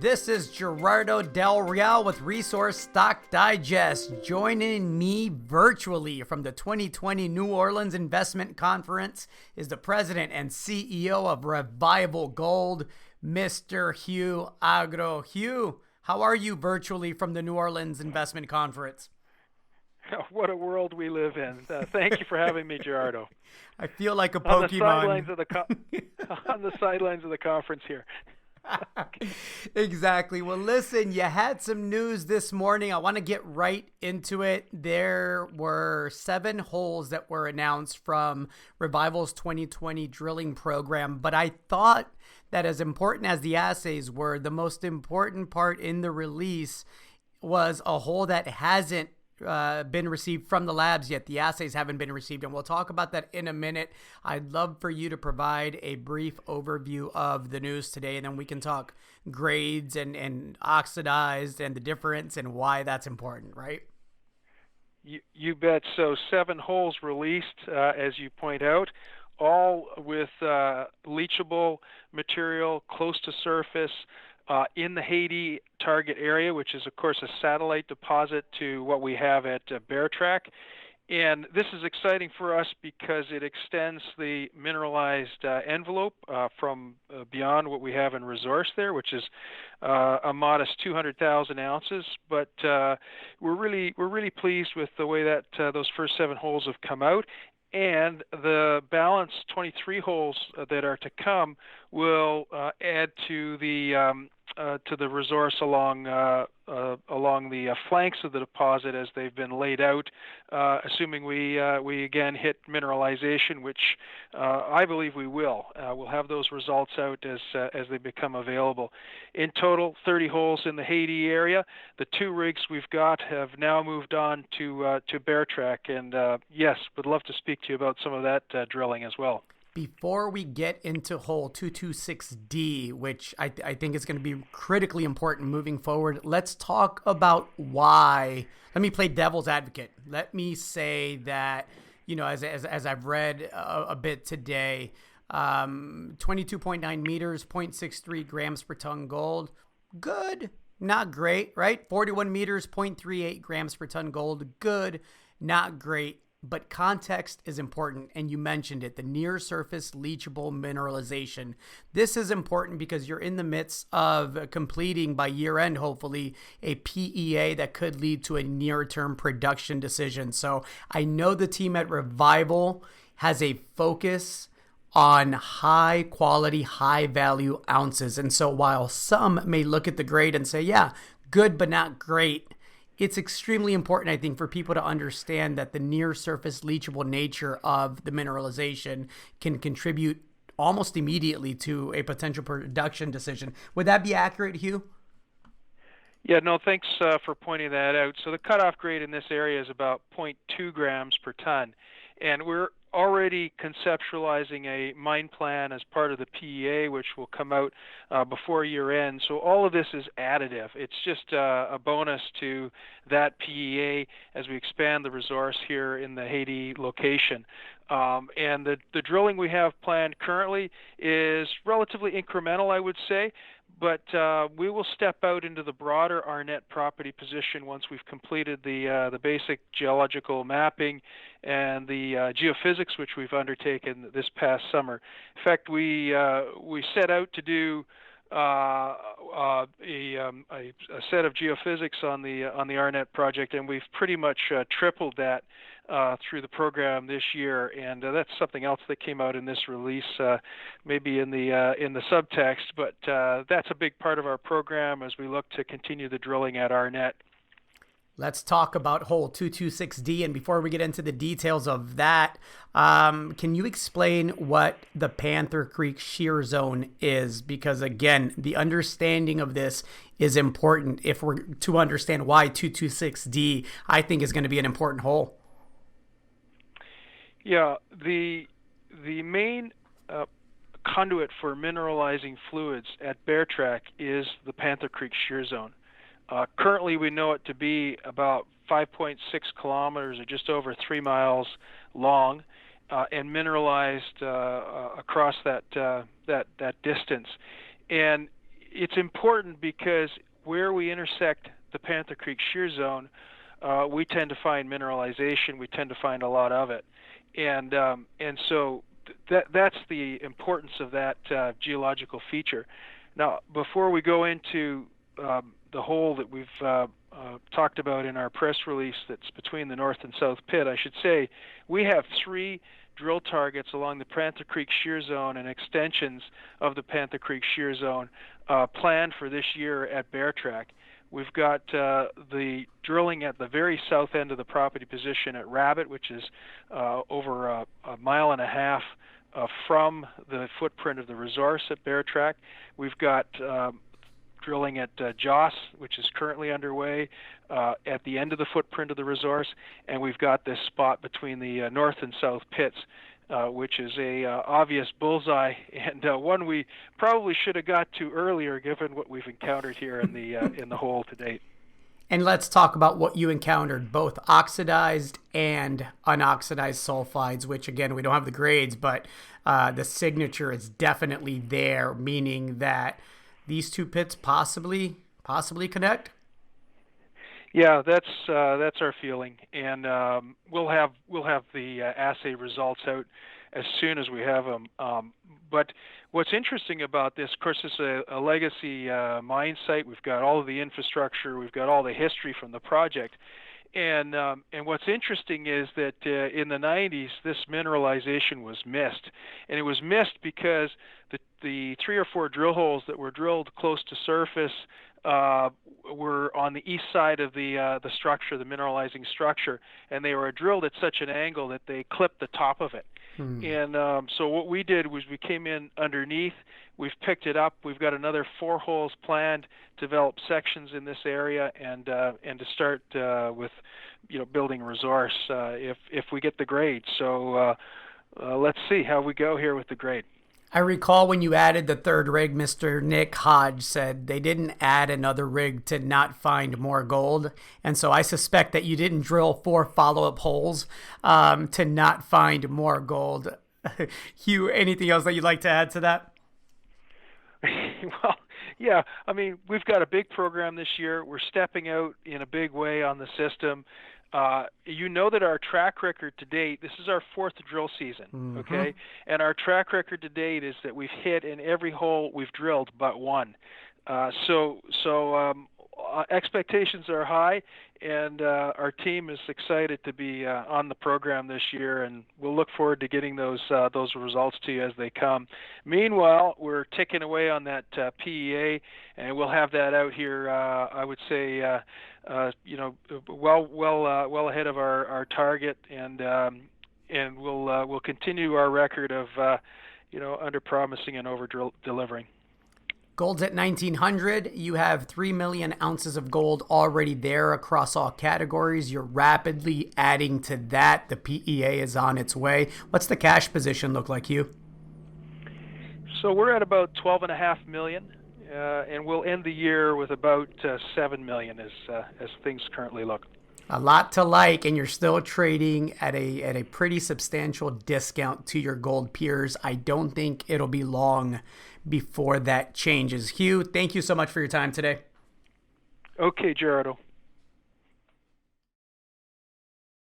This is Gerardo Del Real with Resource Stock Digest. Joining me virtually from the 2020 New Orleans Investment Conference is the president and CEO of Revival Gold, Mr. Hugh Agro. Hugh, how are you virtually from the New Orleans Investment Conference? What a world we live in. Thank you for having me, Gerardo. I feel like a Pokemon. On the sidelines of the conference here. Exactly. Well, listen, you had some news this morning. I want to get right into it. There were 7 holes that were announced from Revival's 2020 drilling program, but I thought that as important as the assays were, the most important part in the release was a hole that hasn't been received from the labs yet. The assays haven't been received, and we'll talk about that in a minute. I'd love for you to provide a brief overview of the news today, and then we can talk grades and oxidized and the difference and why that's important, right? You bet. So 7 holes released, as you point out, all with leachable material close to surface, in the Haiti target area, which is, of course, a satellite deposit to what we have at Bear Track. And this is exciting for us because it extends the mineralized envelope from beyond what we have in resource there, which is a modest 200,000 ounces. But we're really pleased with the way that those first 7 holes have come out. And the balance 23 holes that are to come will add to the resource along the flanks of the deposit as they've been laid out, assuming we again hit mineralization, which I believe we will. We'll have those results out as they become available. In total, 30 holes in the Haiti area. The 2 rigs we've got have now moved on to Bear Track, and yes, would love to speak to you about some of that drilling as well. Before we get into hole 226D, which I think is going to be critically important moving forward, let's talk about why. Let me play devil's advocate. Let me say that, you know, as I've read a bit today, 22.9 meters, 0.63 grams per ton gold. Good, not great, right? 41 meters, 0.38 grams per ton gold. Good, not great. But context is important, and you mentioned it, the near-surface leachable mineralization. This is important because you're in the midst of completing, by year-end, hopefully, a PEA that could lead to a near-term production decision. So I know the team at Revival has a focus on high-quality, high-value ounces. And so while some may look at the grade and say, yeah, good but not great, it's extremely important, I think, for people to understand that the near-surface leachable nature of the mineralization can contribute almost immediately to a potential production decision. Would that be accurate, Hugh? Yeah, no, thanks for pointing that out. So the cutoff grade in this area is about 0.2 grams per ton, and we're already conceptualizing a mine plan as part of the PEA, which will come out before year end. So all of this is additive. It's just a bonus to that PEA as we expand the resource here in the Haiti location. And the drilling we have planned currently is relatively incremental, I would say. But we will step out into the broader Arnett property position once we've completed the basic geological mapping and the geophysics, which we've undertaken this past summer. In fact, we set out to do a set of geophysics on the Arnett project, and we've pretty much tripled that through the program this year, and that's something else that came out in this release, maybe in the subtext, but that's a big part of our program as we look to continue the drilling at Arnett. Let's talk about hole 226D, and before we get into the details of that, can you explain what the Panther Creek shear zone is? Because again, the understanding of this is important if we're to understand why 226D, I think, is going to be an important hole. Yeah, the main conduit for mineralizing fluids at Bear Track is the Panther Creek shear zone. Currently, we know it to be about 5.6 kilometers, or just over 3 miles long, and mineralized across that distance. And it's important because where we intersect the Panther Creek Shear Zone, we tend to find mineralization. We tend to find a lot of it, and so that's the importance of that geological feature. Now, before we go into the hole that we've talked about in our press release that's between the north and south pit, I should say we have 3 drill targets along the Panther Creek Shear Zone and extensions of the Panther Creek Shear Zone planned for this year at Bear Track. We've got the drilling at the very south end of the property position at Rabbit, which is over a mile and a half from the footprint of the resource at Bear Track. We've got drilling at Joss, which is currently underway at the end of the footprint of the resource, and we've got this spot between the north and south pits, which is a obvious bullseye, and one we probably should have got to earlier given what we've encountered here in the hole to date. And let's talk about what you encountered, both oxidized and unoxidized sulfides, which again, we don't have the grades, but the signature is definitely there, meaning that these 2 pits possibly connect. Yeah, that's our feeling, and we'll have the assay results out as soon as we have them. But what's interesting about this, of course, it's a legacy mine site. We've got all of the infrastructure, we've got all the history from the project, and what's interesting is that in the 90s, this mineralization was missed, and it was missed because the 3 or 4 drill holes that were drilled close to surface were on the east side of the structure, the mineralizing structure, and they were drilled at such an angle that they clipped the top of it. And so what we did was we came in underneath, we've picked it up, we've got another 4 holes planned to develop sections in this area, and to start with building resource if we get the grade. So let's see how we go here with the grade. I recall when you added the 3rd rig, Mr. Nick Hodge said they didn't add another rig to not find more gold. And so I suspect that you didn't drill 4 follow-up holes to not find more gold. Hugh, anything else that you'd like to add to that? Well, yeah, I mean, we've got a big program this year. We're stepping out in a big way on the system. You know that our track record to date, this is our 4th drill season, okay? And our track record to date is that we've hit in every hole we've drilled but 1. So expectations are high, and our team is excited to be on the program this year, and we'll look forward to getting those results to you as they come. Meanwhile, we're ticking away on that PEA, and we'll have that out here, I would say, well ahead of our target, and we'll continue our record of under promising and over delivering. Gold's at 1,900. You have 3 million ounces of gold already there across all categories. You're rapidly adding to that. The PEA is on its way. What's the cash position look like, Hugh? So we're at about 12.5 million, and we'll end the year with about 7 million as things currently look. A lot to like, and you're still trading at a pretty substantial discount to your gold peers. I don't think it'll be long before that changes. Hugh, thank you so much for your time today. Okay, Gerardo.